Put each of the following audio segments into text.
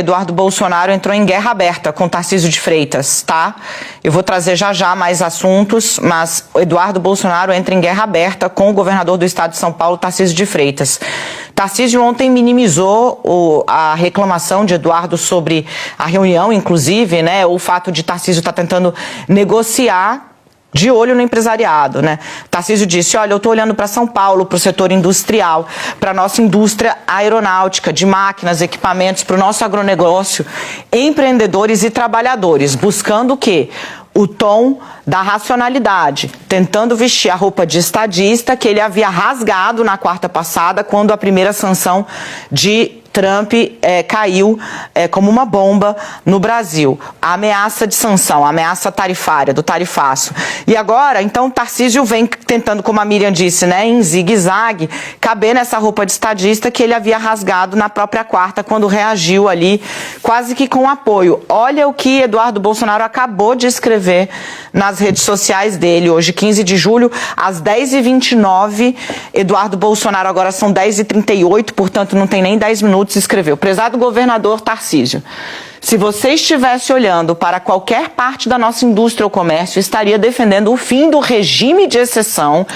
Eduardo Bolsonaro entrou em guerra aberta com Tarcísio de Freitas, tá? Eu vou trazer já mais assuntos, mas o Eduardo Bolsonaro entra em guerra aberta com o governador do estado de São Paulo, Tarcísio de Freitas. Tarcísio ontem minimizou a reclamação de Eduardo sobre a reunião, inclusive, né? O fato de Tarcísio estar tentando negociar de olho no empresariado, né? Tarcísio disse, olha, eu estou olhando para São Paulo, para o setor industrial, para a nossa indústria aeronáutica, de máquinas, equipamentos, para o nosso agronegócio, empreendedores e trabalhadores, buscando o quê? O tom da racionalidade, tentando vestir a roupa de estadista que ele havia rasgado na quarta passada, quando a primeira sanção de Trump caiu como uma bomba no Brasil. A ameaça de sanção, a ameaça tarifária, do tarifaço. E agora, então, Tarcísio vem tentando, como a Miriam disse, né, em zigue-zague, caber nessa roupa de estadista que ele havia rasgado na própria quarta, quando reagiu ali, quase que com apoio. Olha o que Eduardo Bolsonaro acabou de escrever nas redes sociais dele, hoje, 15 de julho, às 10h29. Eduardo Bolsonaro, agora são 10h38, portanto, não tem nem 10 minutos. Escreveu, prezado governador Tarcísio, se você estivesse olhando para qualquer parte da nossa indústria ou comércio, estaria defendendo o fim do regime de exceção,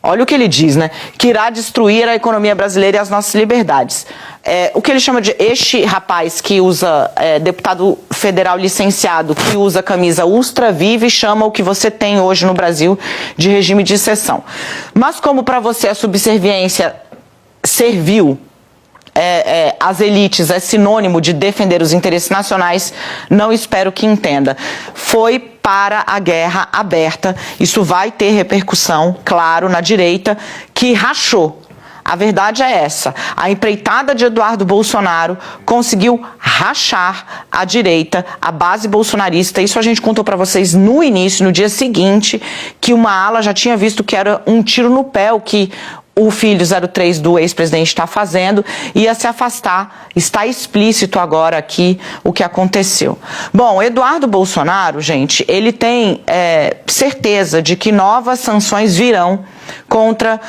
olha o que ele diz, né, que irá destruir a economia brasileira e as nossas liberdades. O que ele chama de este rapaz que usa, deputado federal licenciado, que usa camisa Ultra Vive, chama o que você tem hoje no Brasil de regime de exceção. Mas como para você a subserviência servil as elites é sinônimo de defender os interesses nacionais, não espero que entenda. Foi para a guerra aberta. Isso vai ter repercussão, claro, na direita, que rachou. A verdade é essa. A empreitada de Eduardo Bolsonaro conseguiu rachar a direita, a base bolsonarista. Isso a gente contou para vocês no início, no dia seguinte, que uma ala já tinha visto que era um tiro no pé o que o filho 03 do ex-presidente está fazendo, ia se afastar. Está explícito agora aqui o que aconteceu. Bom, Eduardo Bolsonaro, gente, ele tem certeza de que novas sanções virão contra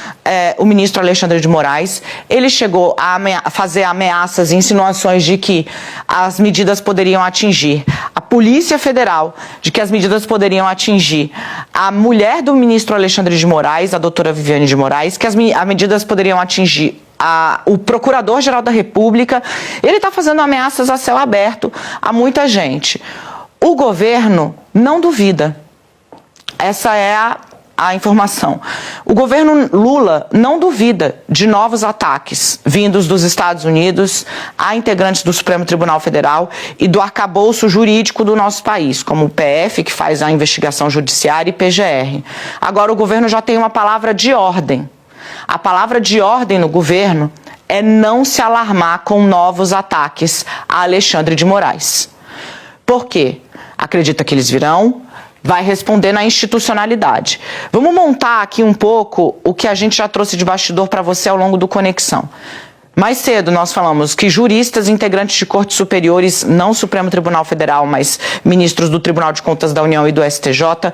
o ministro Alexandre de Moraes. Ele chegou a fazer ameaças e insinuações de que as medidas poderiam atingir a Polícia Federal, de que as medidas poderiam atingir a mulher do ministro Alexandre de Moraes, a doutora Viviane de Moraes, que as medidas poderiam atingir o Procurador-Geral da República. Ele está fazendo ameaças a céu aberto a muita gente. O governo não duvida. Essa é a informação. O governo Lula não duvida de novos ataques vindos dos Estados Unidos a integrantes do Supremo Tribunal Federal e do arcabouço jurídico do nosso país, como o PF, que faz a investigação judiciária, e PGR. Agora o governo já tem uma palavra de ordem. A palavra de ordem no governo é não se alarmar com novos ataques a Alexandre de Moraes. Por quê? Acredita que eles virão? Vai responder na institucionalidade. Vamos montar aqui um pouco o que a gente já trouxe de bastidor para você ao longo do Conexão. Mais cedo nós falamos que juristas integrantes de cortes superiores, não Supremo Tribunal Federal, mas ministros do Tribunal de Contas da União e do STJ,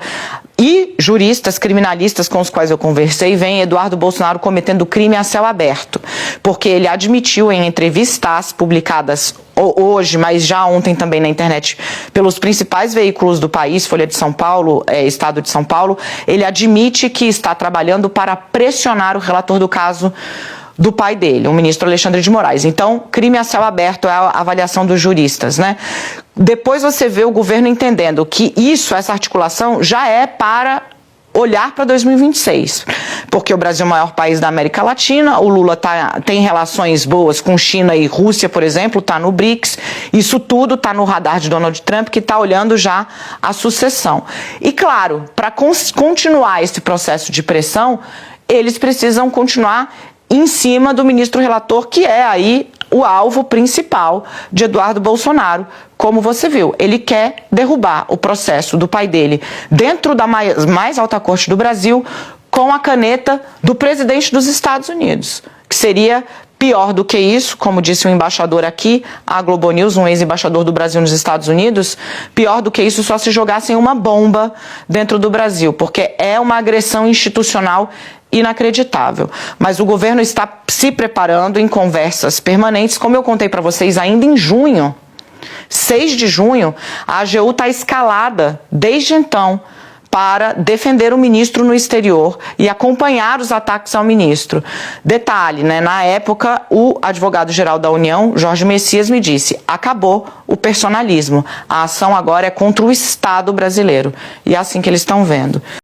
e juristas criminalistas com os quais eu conversei, veem Eduardo Bolsonaro cometendo crime a céu aberto, porque ele admitiu em entrevistas publicadas hoje, mas já ontem também na internet, pelos principais veículos do país, Folha de São Paulo, Estado de São Paulo, ele admite que está trabalhando para pressionar o relator do caso do pai dele, o ministro Alexandre de Moraes. Então, crime a céu aberto é a avaliação dos juristas, né? Depois você vê o governo entendendo que essa articulação já é para olhar para 2026, porque o Brasil é o maior país da América Latina, o Lula tem relações boas com China e Rússia, por exemplo, está no BRICS, isso tudo está no radar de Donald Trump, que está olhando já a sucessão. E claro, para continuar esse processo de pressão, eles precisam continuar em cima do ministro relator, que é aí o alvo principal de Eduardo Bolsonaro. Como você viu, ele quer derrubar o processo do pai dele dentro da mais alta corte do Brasil com a caneta do presidente dos Estados Unidos, que seria pior do que isso, como disse o embaixador aqui, a Globo News, um ex-embaixador do Brasil nos Estados Unidos, pior do que isso só se jogassem uma bomba dentro do Brasil, porque é uma agressão institucional inacreditável. Mas o governo está se preparando em conversas permanentes, como eu contei para vocês ainda em junho, 6 de junho, a AGU está escalada desde então para defender o ministro no exterior e acompanhar os ataques ao ministro. Detalhe, né? Na época, o advogado-geral da União, Jorge Messias, me disse: acabou o personalismo, a ação agora é contra o Estado brasileiro. E é assim que eles estão vendo.